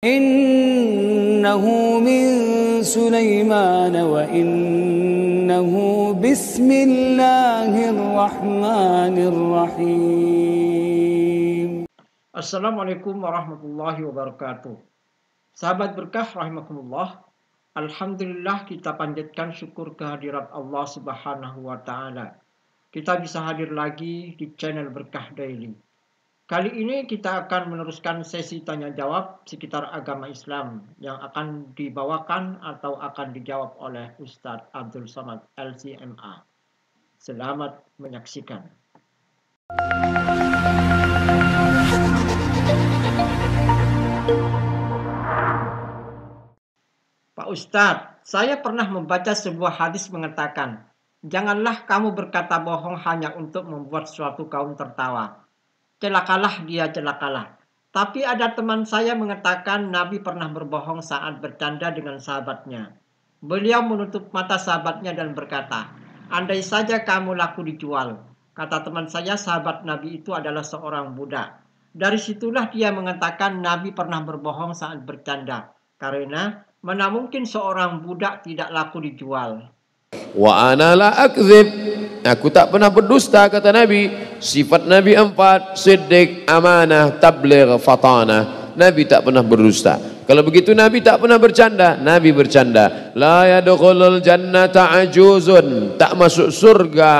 Innahu min Sulaiman wa innahu bismillahirrahmanirrahim. Assalamualaikum warahmatullahi wabarakatuh. Sahabat berkah rahimakumullah. Alhamdulillah kita panjatkan syukur kehadirat Allah Subhanahu wa taala. Kita bisa hadir lagi di channel Berkah Daily. Kali ini kita akan meneruskan sesi tanya jawab sekitar agama Islam yang akan dibawakan atau akan dijawab oleh Ustadz Abdul Somad LCMA. Selamat menyaksikan. Pak Ustadz, saya pernah membaca sebuah hadis mengatakan, janganlah kamu berkata bohong hanya untuk membuat suatu kaum tertawa. Celakalah dia, celakalah. Tapi ada teman saya mengatakan Nabi pernah berbohong saat bercanda dengan sahabatnya. Beliau menutup mata sahabatnya dan berkata, andai saja kamu laku dijual. Kata teman saya, sahabat Nabi itu adalah seorang budak. Dari situlah dia mengatakan Nabi pernah berbohong saat bercanda. Karena mana mungkin seorang budak tidak laku dijual. Wa ana la akdzib, aku tak pernah berdusta, kata Nabi. Sifat Nabi 4, siddiq, amanah, tabligh, fatanah. Nabi tak pernah berdusta. Kalau begitu Nabi tak pernah bercanda. Nabi bercanda. La yadkhulul jannata ajuzun, tak masuk surga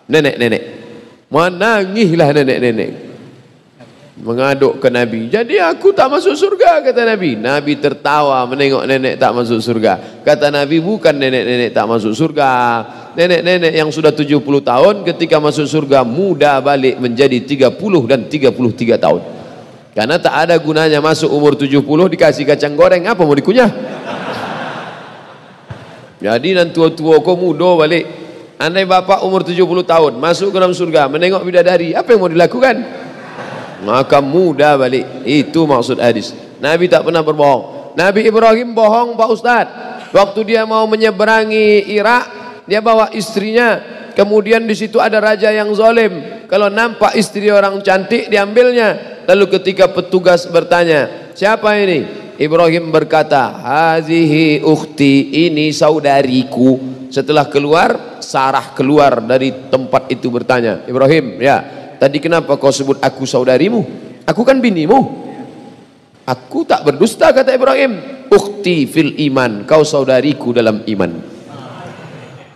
nenek-nenek. Menangislah nenek-nenek mengaduk ke Nabi. Jadi aku tak masuk surga, kata Nabi. Nabi tertawa menengok nenek tak masuk surga. Kata Nabi, bukan nenek-nenek tak masuk surga. Nenek-nenek yang sudah 70 tahun ketika masuk surga muda balik menjadi 30 dan 33 tahun. Karena tak ada gunanya masuk umur 70 dikasih kacang goreng, apa mau dikunyah? Jadi dan tua-tua kau muda balik. Andai bapak umur 70 tahun masuk ke dalam surga menengok bidadari, apa yang mau dilakukan? Maka muda balik. Itu maksud hadis. Nabi tak pernah berbohong. Nabi Ibrahim bohong, Pak Ustadz. Waktu dia mau menyeberangi Irak, dia bawa istrinya. Kemudian di situ ada raja yang zalim. Kalau nampak istri orang cantik diambilnya. Lalu ketika petugas bertanya, siapa ini? Ibrahim berkata, hazihi ukhti, ini saudariku. Setelah keluar, Sarah keluar dari tempat itu bertanya, Ibrahim, ya, tadi kenapa kau sebut aku saudarimu? Aku kan binimu. Aku tak berdusta, kata Ibrahim. Ukhti fil iman, kau saudariku dalam iman.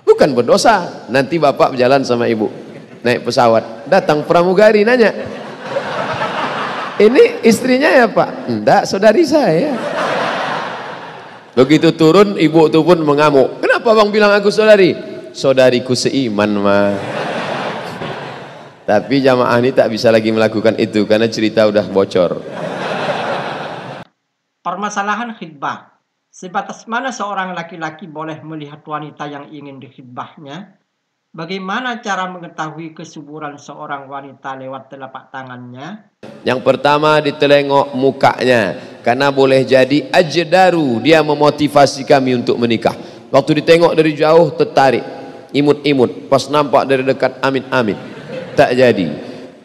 Bukan berdosa. Nanti bapak berjalan sama ibu, naik pesawat, datang pramugari nanya, ini istrinya ya pak? Enggak, saudari saya. Begitu turun, ibu itu pun mengamuk. Kenapa bang bilang aku saudari? Saudariku seiman mah. Tapi jamaah ini tak bisa lagi melakukan itu karena cerita udah bocor. Permasalahan khidbah. Sebatas mana seorang laki-laki boleh melihat wanita yang ingin dikhidbahnya? Bagaimana cara mengetahui kesuburan seorang wanita lewat telapak tangannya? Yang pertama ditelengok mukanya, karena boleh jadi ajdaru, dia memotivasi kami untuk menikah. Waktu ditengok dari jauh tertarik, imut-imut, pas nampak dari dekat amit-amit. Tak jadi.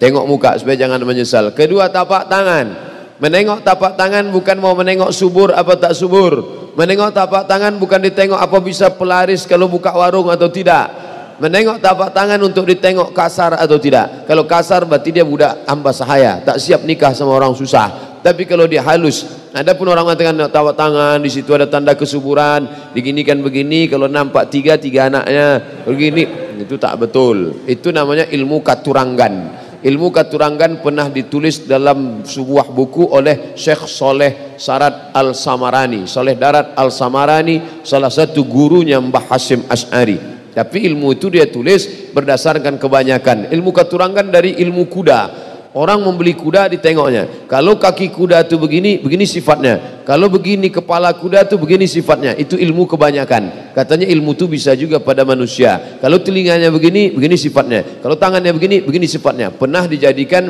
Tengok muka supaya jangan menyesal. Kedua, tapak tangan. Menengok tapak tangan bukan mau menengok subur apa tak subur. Menengok tapak tangan bukan ditengok apa bisa pelaris kalau buka warung atau tidak. Menengok tapak tangan untuk ditengok kasar atau tidak. Kalau kasar berarti dia budak hamba sahaya, tak siap nikah sama orang susah. Tapi kalau dia halus, ada pun orang mengatakan tapak tangan di situ ada tanda kesuburan, diginikan begini, kalau nampak tiga anaknya begini, itu tak betul. Itu namanya ilmu katurangan. Ilmu katurangan pernah ditulis dalam sebuah buku oleh Syekh Soleh Sarat Al-Samarani. Soleh Darat Al-Samarani, salah satu gurunya Mbah Hasyim Asy'ari. Tapi ilmu itu dia tulis berdasarkan kebanyakan. Ilmu katurangan dari ilmu kuda. Orang membeli kuda ditengoknya. Kalau kaki kuda itu begini, begini sifatnya. Kalau begini kepala kuda itu begini sifatnya. Itu ilmu kebanyakan. Katanya ilmu itu bisa juga pada manusia. Kalau telinganya begini, begini sifatnya. Kalau tangannya begini, begini sifatnya. Pernah dijadikan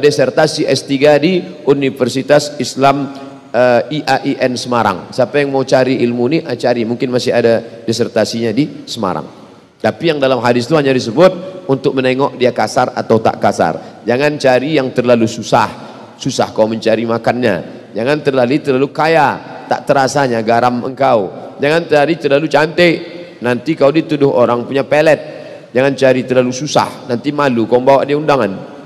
disertasi S3 di Universitas Islam IAIN Semarang. Siapa yang mau cari ilmu ini, cari. Mungkin masih ada disertasinya di Semarang. Tapi yang dalam hadis itu hanya disebut untuk menengok dia kasar atau tak kasar. Jangan cari yang terlalu susah. susah kau mencari makannya. Jangan terlalu kaya, tak terasanya garam engkau. Jangan terlalu cantik, nanti kau dituduh orang punya pelet. Jangan cari terlalu susah, nanti malu kau bawa dia undangan.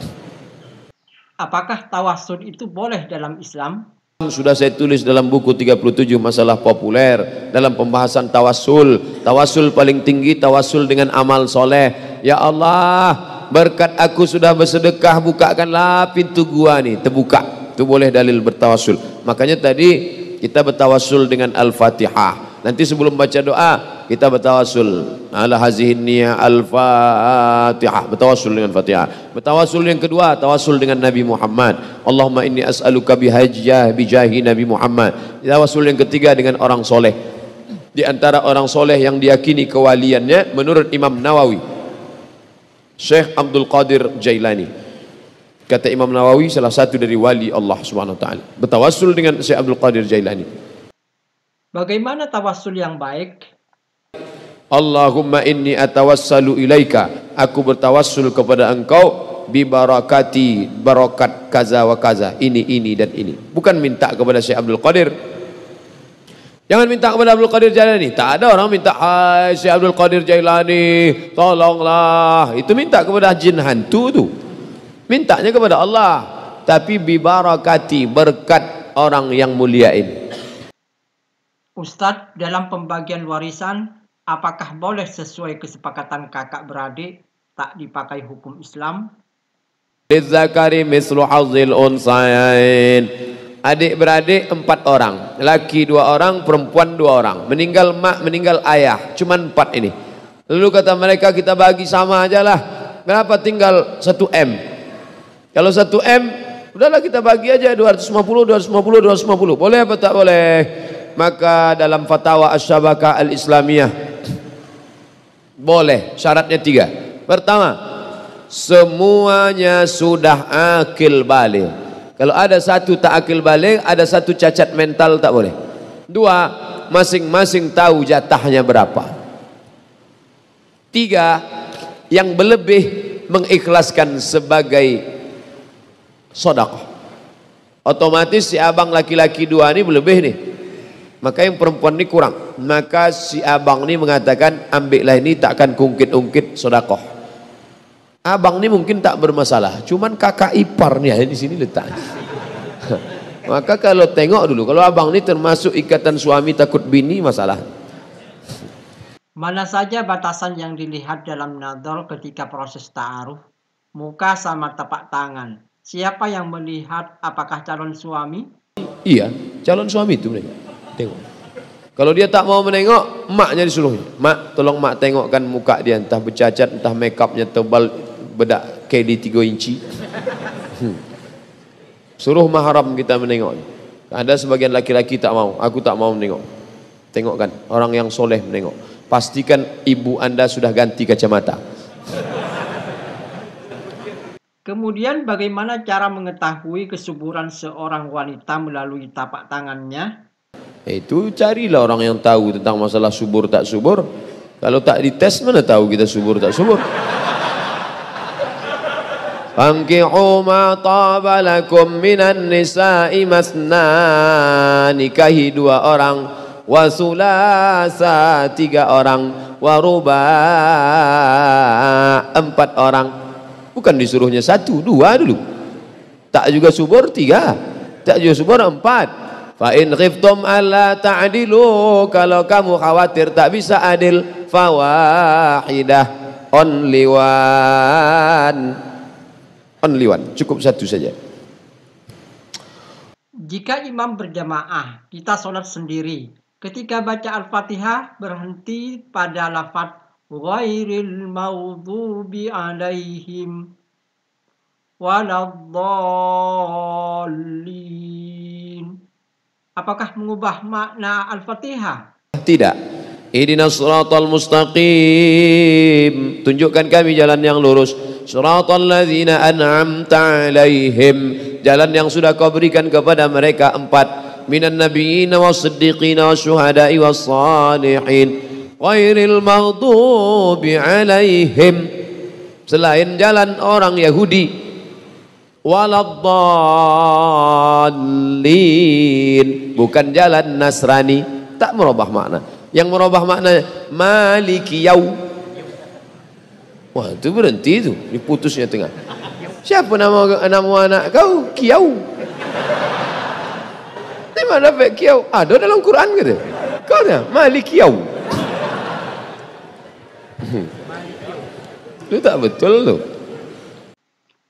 Apakah tawassul itu boleh dalam Islam? Sudah saya tulis dalam buku 37 masalah populer dalam pembahasan tawassul. Tawassul paling tinggi tawassul dengan amal soleh. Ya Allah, berkat aku sudah bersedekah, bukakanlah pintu gua nih, terbuka. Itu boleh dalil bertawassul. Makanya tadi kita bertawassul dengan Al-Fatihah. Nanti sebelum baca doa kita bertawassul ala hazihin niyah Al-Fatihah, bertawassul dengan Fatihah. Bertawassul yang kedua tawassul dengan Nabi Muhammad. Allahumma inni as'aluka bijahi Nabi Muhammad. Tawassul yang ketiga dengan orang soleh. Di antara orang soleh yang diyakini kewaliannya menurut Imam Nawawi, Syekh Abdul Qadir Jailani. Kata Imam Nawawi salah satu dari wali Allah Subhanahu wa taala. Bertawassul dengan Syekh Abdul Qadir Jailani. Bagaimana tawassul yang baik? Allahumma inni atawassalu ilaika, aku bertawassul kepada engkau bi barakati, barakat kaza wa kaza, ini dan ini. Bukan minta kepada Syekh Abdul Qadir. Jangan minta kepada Abdul Qadir Jailani. Tak ada orang minta, hai Syekh Abdul Qadir Jailani tolonglah. Itu minta kepada jin hantu tu. Mintanya kepada Allah. Tapi bi barakati, berkat orang yang mulia ini. Ustadz, dalam pembagian warisan, apakah boleh sesuai kesepakatan kakak beradik tak dipakai hukum Islam? Lizzakari mislu hazzil unsayain. Adik-beradik 4 orang, laki 2 orang, perempuan 2 orang. Meninggal mak, meninggal ayah, cuman 4 ini. Lalu kata mereka, kita bagi sama aja lah. Kenapa tinggal 1 M? Kalau 1 M, udahlah kita bagi aja 250. Boleh apa tak boleh? Maka dalam fatwa Asy-Syabakah Al-Islamiyah boleh, syaratnya 3. Pertama, semuanya sudah akil balik. Kalau ada satu tak akil balik, ada satu cacat mental, tak boleh. 2, masing-masing tahu jatahnya berapa. 3, yang berlebih mengikhlaskan sebagai sedekah. Otomatis si abang laki-laki 2 ini berlebih nih, maka yang perempuan ini kurang. Maka si abang ini mengatakan, ambillah ini, takkan ungkit-ungkit sedekah. Abang ini mungkin tak bermasalah, cuman kakak ipar nih di sini letaknya. Maka kalau tengok dulu, kalau abang ini termasuk ikatan suami takut bini, masalah. Mana saja batasan yang dilihat dalam nador ketika proses ta'aruf? Muka sama tapak tangan. Siapa yang melihat, apakah calon suami? Iya, calon suami itu mereka. Tengok. Kalau dia tak mau menengok, maknya disuruh. Mak, tolong mak tengokkan muka dia, entah bercacat, entah make upnya tebal, bedak KD 3 inci. Suruh mahram kita menengok. Ada sebagian laki-laki tak mau, aku tak mau menengok. Tengokkan, orang yang soleh menengok. Pastikan ibu anda sudah ganti kacamata. Kemudian bagaimana cara mengetahui kesuburan seorang wanita melalui tapak tangannya? Itu carilah orang yang tahu tentang masalah subur tak subur. Kalau tak dites, mana tahu kita subur tak subur. Fankihu ma taba lakum minan nisa'i masna, nikahi 2 orang, wa sulasa 3 orang, wa ruba 4 orang. Bukan disuruhnya 1, 2 dulu. Tak juga subur 3, tak juga subur 4. Fa in khiftum alla ta'dilu, kalau kamu khawatir tak bisa adil, fawahidah, only one, cukup 1 saja. Jika imam berjamaah, kita sholat sendiri. Ketika baca Al-Fatihah, berhenti pada lafaz ghairil maghdubi alaihim waladdallin. Apakah mengubah makna Al-Fatihah? Tidak. Ihdinas siratal mustaqim, tunjukkan kami jalan yang lurus. Siratal ladzina an'amta alaihim, jalan yang sudah kau berikan kepada mereka 4, minan nabiyyin was-siddiqin wasyuhada'i was-salihin, ghairil maghdubi alaihim, selain jalan orang Yahudi, waladdallin, bukan jalan Nasrani, tak merubah makna. Yang merubah makna maliki yaum. Wah, itu berhenti itu, diputusnya tengah. Siapa nama anak kau? Kiau. Di mana dapat kiau? Ada dalam Quran kata. Kau dah maliki yaum. Itu tak betul tu.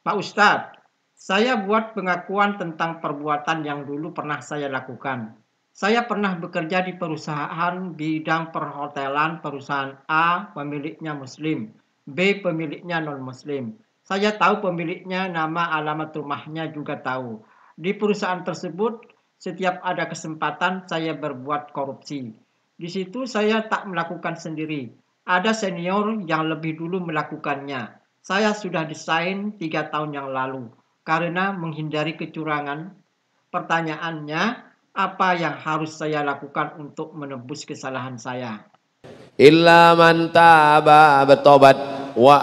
Pak Ustadz, saya buat pengakuan tentang perbuatan yang dulu pernah saya lakukan. Saya pernah bekerja di perusahaan bidang perhotelan, perusahaan A pemiliknya Muslim, B pemiliknya non-Muslim. Saya tahu pemiliknya, nama, alamat rumahnya juga tahu. Di perusahaan tersebut, setiap ada kesempatan saya berbuat korupsi. Di situ saya tak melakukan sendiri. Ada senior yang lebih dulu melakukannya. Saya sudah desain 3 tahun yang lalu. Karena menghindari kecurangan, pertanyaannya, apa yang harus saya lakukan untuk menebus kesalahan saya? Illa man taba, bertobat, wa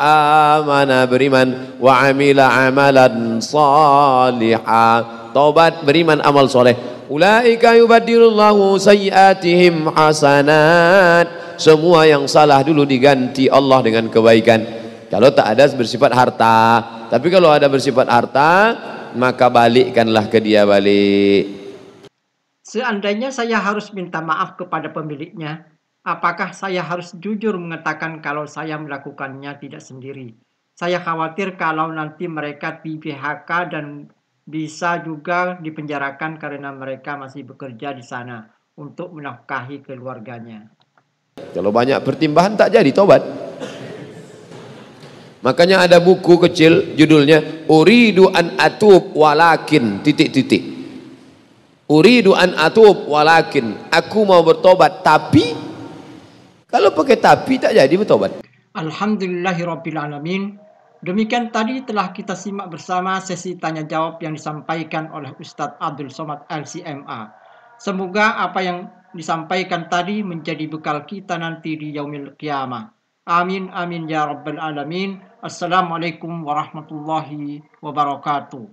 amana, beriman, wa amila amalan salihah, tobat, beriman, amal soleh. Ulaika yubaddilullahu sayyiatihim hasanat. Semua yang salah dulu diganti Allah dengan kebaikan. Kalau tak ada bersifat harta, tapi kalau ada bersifat harta, maka balikkanlah ke dia balik. Seandainya saya harus minta maaf kepada pemiliknya, apakah saya harus jujur mengatakan kalau saya melakukannya tidak sendiri? Saya khawatir kalau nanti mereka di PHK dan bisa juga dipenjarakan karena mereka masih bekerja di sana untuk menafkahi keluarganya. Kalau banyak pertimbangan tak jadi tobat. Makanya ada buku kecil judulnya Uridu an atub walakin ... Uridu an atub walakin, aku mau bertobat tapi, kalau pakai tapi tak jadi bertobat. Alhamdulillahirrabbilalamin. Demikian tadi telah kita simak bersama sesi tanya jawab yang disampaikan oleh Ustadz Abdul Somad LCMA. Semoga apa yang disampaikan tadi menjadi bekal kita nanti di yaumil qiyamah. Amin amin ya rabbal alamin. Assalamualaikum warahmatullahi wabarakatuh.